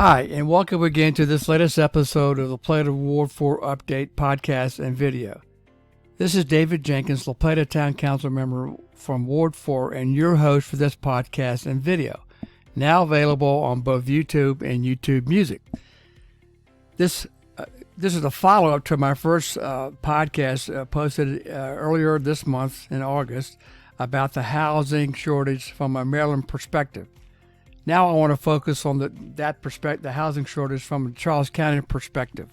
Hi, and welcome again to this latest episode of the La Plata Ward 4 Update podcast and video. This is David Jenkins, La Plata Town Council member from Ward 4 and your host for this podcast and video, now available on both YouTube and YouTube Music. This is a follow-up to my first podcast posted earlier this month in August about the housing shortage from a Maryland perspective. Now I want to focus on the housing shortage from a Charles County perspective.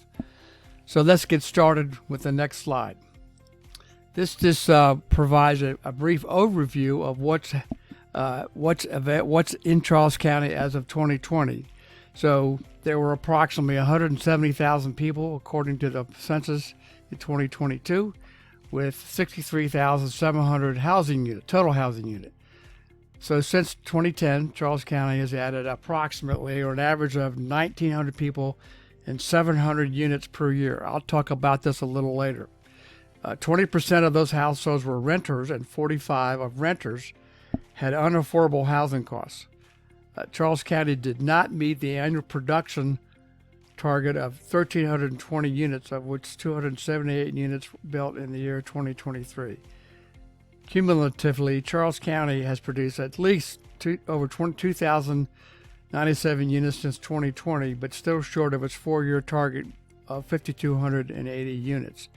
So let's get started with the next slide. This provides a brief overview of what's in Charles County as of 2020. So there were approximately 170,000 people according to the census in 2022, with 63,700 total housing unit. So since 2010, Charles County has added approximately, or an average of 1,900 people and 700 units per year. I'll talk about this a little later. 20% of those households were renters, and 45% of renters had unaffordable housing costs. Charles County did not meet the annual production target of 1,320 units, of which 278 units built in the year 2023. Cumulatively, Charles County has produced at least over 2,097 units since 2020, but still short of its four-year target of 5,280 units.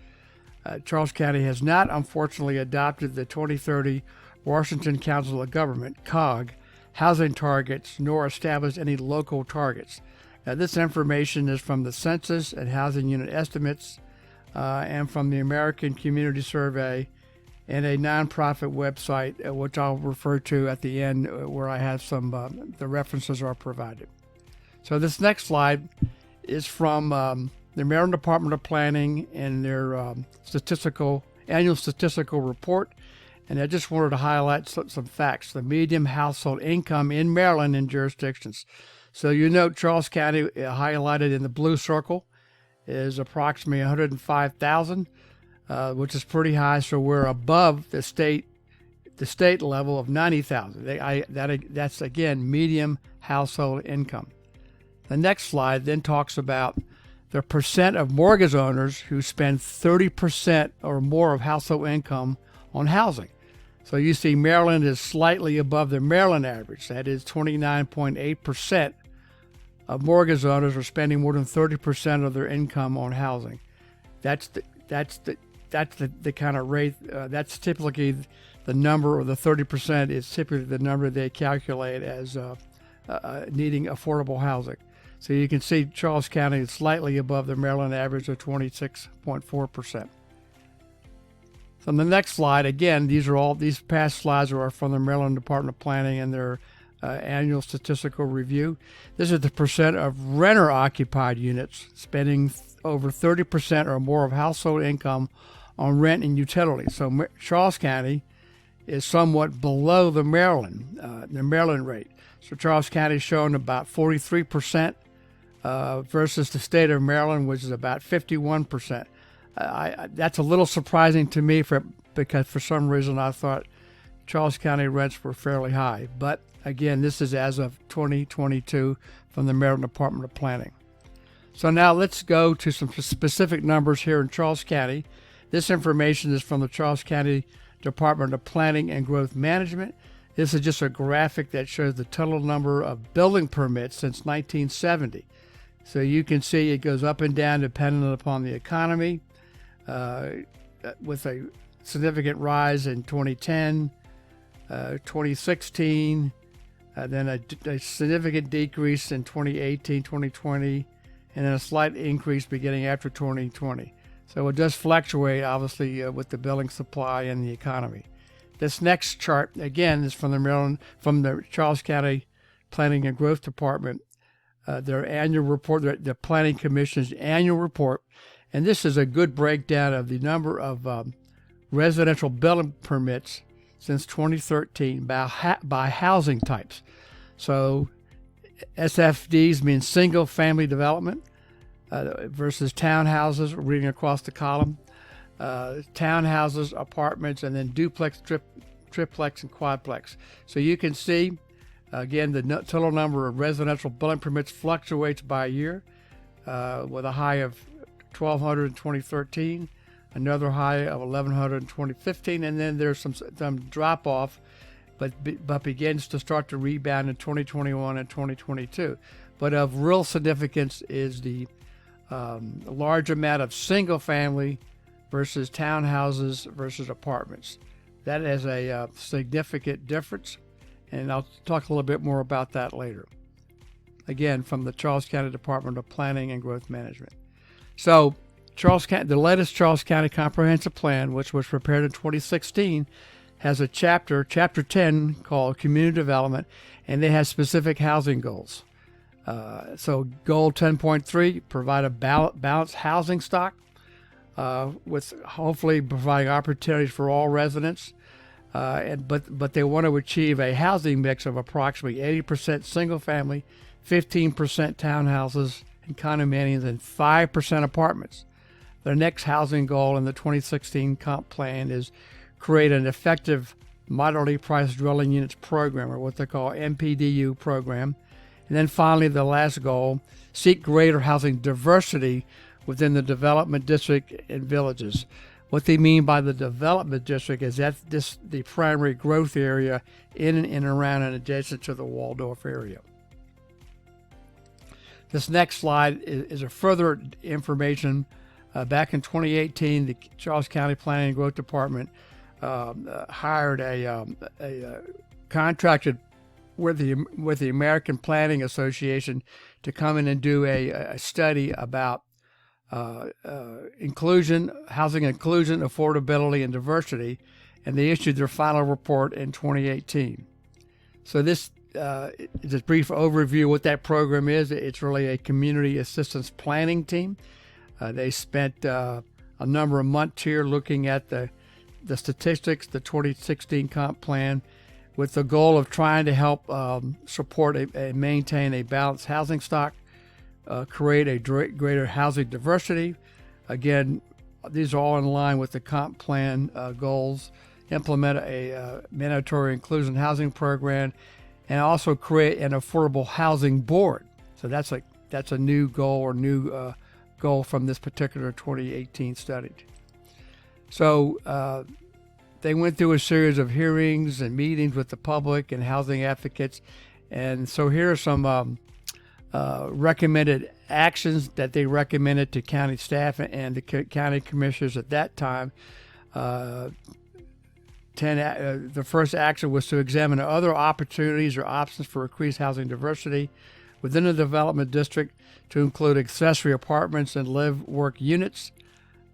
Charles County has not, unfortunately, adopted the 2030 Washington Council of Government, COG, housing targets, nor established any local targets. Now, this information is from the Census and Housing Unit Estimates and from the American Community Survey and a nonprofit website, which I'll refer to at the end, where I have some, the references are provided. So this next slide is from the Maryland Department of Planning and their annual statistical report. And I just wanted to highlight some facts. The median household income in Maryland and jurisdictions. So you note Charles County, highlighted in the blue circle, is approximately 105,000. Which is pretty high, so we're above the state level of 90,000. That's again medium household income. The next slide then talks about the percent of mortgage owners who spend 30% or more of household income on housing. So you see Maryland is slightly above the Maryland average. That is 29.8% of mortgage owners are spending more than 30% of their income on housing. That's the kind of rate, that's typically the number, or the 30% is typically the number they calculate as needing affordable housing. So you can see Charles County is slightly above the Maryland average of 26.4%. So on the next slide, again, these past slides are from the Maryland Department of Planning and their annual statistical review. This is the percent of renter-occupied units spending over 30% or more of household income on rent and utilities. So Charles County is somewhat below the Maryland rate. So Charles County is showing about 43% versus the state of Maryland, which is about 51%. That's a little surprising to me because for some reason I thought Charles County rents were fairly high. But again, this is as of 2022 from the Maryland Department of Planning. So now let's go to some specific numbers here in Charles County. This information is from the Charles County Department of Planning and Growth Management. This is just a graphic that shows the total number of building permits since 1970. So you can see it goes up and down depending upon the economy, with a significant rise in 2010, 2016, then a significant decrease in 2018, 2020, and then a slight increase beginning after 2020. So it does fluctuate, obviously, with the building supply and the economy. This next chart, again, is from the Charles County Planning and Growth Department, their annual report, the Planning Commission's annual report. And this is a good breakdown of the number of residential building permits since 2013 by housing types. So SFDs means single family development versus townhouses, reading across the column. Townhouses, apartments, and then duplex, triplex, and quadplex. So you can see Again, the total number of residential building permits fluctuates by year, with a high of 1,200 in 2013, another high of 1,100 in 2015, and then there's some drop off, but begins to start to rebound in 2021 and 2022. But of real significance is the large amount of single family versus townhouses versus apartments. That is a significant difference, and I'll talk a little bit more about that later. Again, from the Charles County Department of Planning and Growth Management. So, the latest Charles County Comprehensive Plan, which was prepared in 2016, has a chapter 10, called Community Development, and they have specific housing goals. So, Goal 10.3, provide a balanced housing stock, with hopefully providing opportunities for all residents. But they want to achieve a housing mix of approximately 80% single family, 15% townhouses and condominiums, and 5% apartments. Their next housing goal in the 2016 comp plan is create an effective moderately priced dwelling units program, or what they call MPDU program. And then finally, the last goal, seek greater housing diversity within the development district and villages. What they mean by the development district is that the primary growth area in and around and adjacent to the Waldorf area. This next slide is a further information. Back in 2018, the Charles County Planning and Growth Department hired a contracted with the American Planning Association to come in and do a study about inclusion, housing inclusion, affordability, and diversity, and they issued their final report in 2018. So this is a brief overview of what that program is. It's really a community assistance planning team. They spent a number of months here looking at the statistics, the 2016 comp plan, with the goal of trying to help support and maintain a balanced housing stock, create a greater housing diversity. Again, these are all in line with the comp plan goals, implement a mandatory inclusion housing program, and also create an affordable housing board. So that's a new goal, or new goal from this particular 2018 study. So they went through a series of hearings and meetings with the public and housing advocates. And so here are some recommended actions that they recommended to county staff and the county commissioners at that time. The first action was to examine other opportunities or options for increased housing diversity within the development district, to include accessory apartments and live-work units,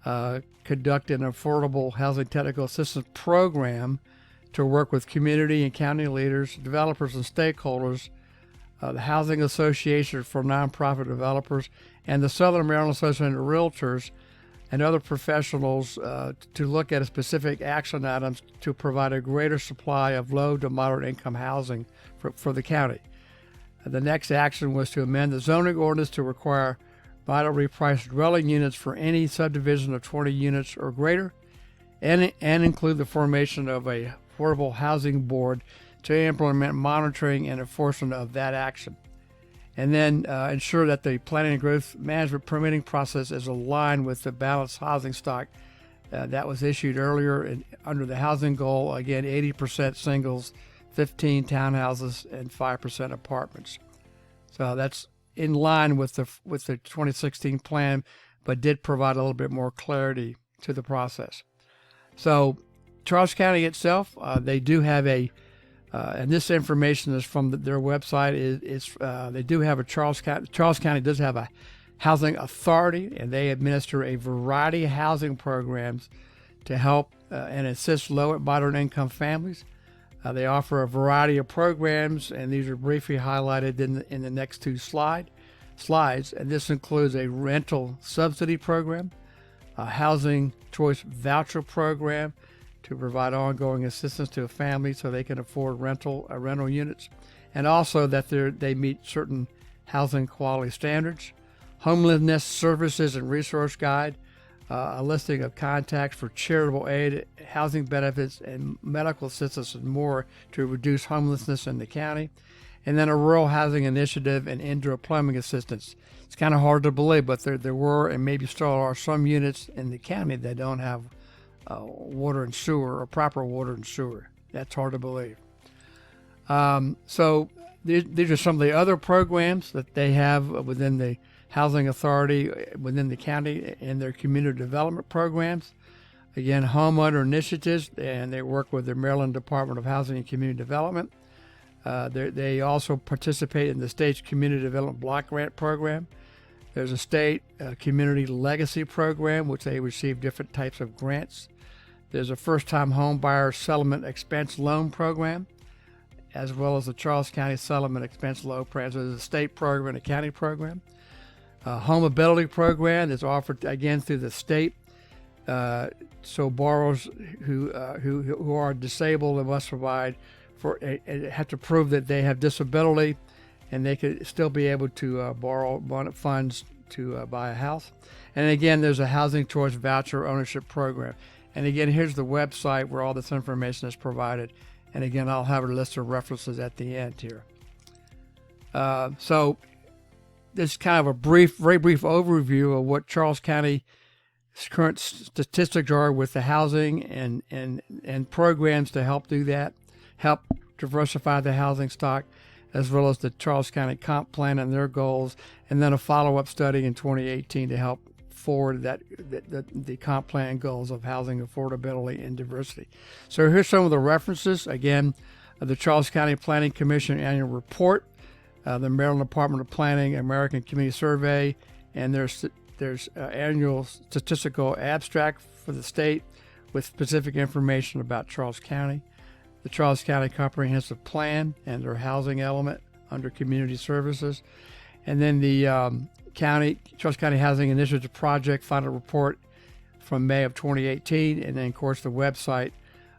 conduct an affordable housing technical assistance program to work with community and county leaders, developers, and stakeholders, the Housing Association for Nonprofit Developers, and the Southern Maryland Association of Realtors, and other professionals to look at specific action items to provide a greater supply of low to moderate income housing for the county. The next action was to amend the zoning ordinance to require moderately priced dwelling units for any subdivision of 20 units or greater, and include the formation of a affordable housing board to implement monitoring and enforcement of that action. And then ensure that the planning and growth management permitting process is aligned with the balanced housing stock that was issued earlier under the housing goal. Again, 80% singles, 15 townhouses, and 5% apartments. So that's in line with the 2016 plan, but did provide a little bit more clarity to the process. So Charles County itself, they do have and this information is from their website. They do have Charles County does have a housing authority, and they administer a variety of housing programs to help and assist low and moderate income families. They offer a variety of programs, and these are briefly highlighted in the next two slides. And this includes a rental subsidy program, a housing choice voucher program to provide ongoing assistance to a family so they can afford rental units, and also that they meet certain housing quality standards. Homelessness services and resource guide, a listing of contacts for charitable aid, housing benefits, and medical assistance, and more to reduce homelessness in the county. and then a rural housing initiative and indoor plumbing assistance. It's kind of hard to believe, but there were and maybe still are some units in the county that don't have water and sewer, or proper water and sewer. That's hard to believe. So these are some of the other programs that they have within the Housing Authority, within the county, in their community development programs. Again, homeowner initiatives, and they work with the Maryland Department of Housing and Community Development. They also participate in the state's Community Development Block Grant Program. There's a state Community Legacy Program, which they receive different types of grants. There's a first-time home buyer settlement expense loan program, as well as the Charles County Settlement Expense Loan Program. So there's a state program and a county program. Home Ability Program is offered, again, through the state. So borrowers who are disabled and must provide have to prove that they have disability, and they could still be able to borrow funds to buy a house. And again, there's a Housing Choice Voucher Ownership Program. And again, here's the website where all this information is provided. And again, I'll have a list of references at the end here. So this is kind of a very brief overview of what Charles County's current statistics are with the housing and programs to help do that, help diversify the housing stock, as well as the Charles County Comp Plan and their goals, and then a follow-up study in 2018 to help forward the comp plan goals of housing affordability and diversity. So here's some of the references. Again, the Charles County Planning Commission Annual Report, the Maryland Department of Planning American Community Survey, and there's annual statistical abstract for the state with specific information about Charles County, the Charles County Comprehensive Plan and their housing element under Community Services, and then the Charles County Housing Initiative Project final report from May of 2018, and then of course the website,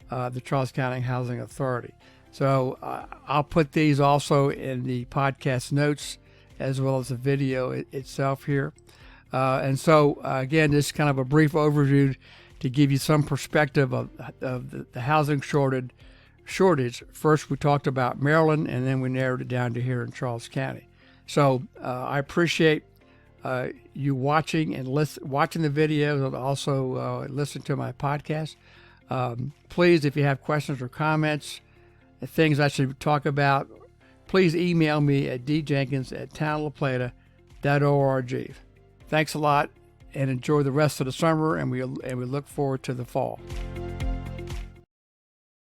the Charles County Housing Authority. So I'll put these also in the podcast notes as well as the video itself here. And so again, this is kind of a brief overview to give you some perspective of the housing shortage. First, we talked about Maryland, and then we narrowed it down to here in Charles County. So I appreciate you watching and watching the videos, and also listening to my podcast. Please, if you have questions or comments, things I should talk about, please email me at djenkins@townlaplata.org. Thanks a lot, and enjoy the rest of the summer, and we look forward to the fall.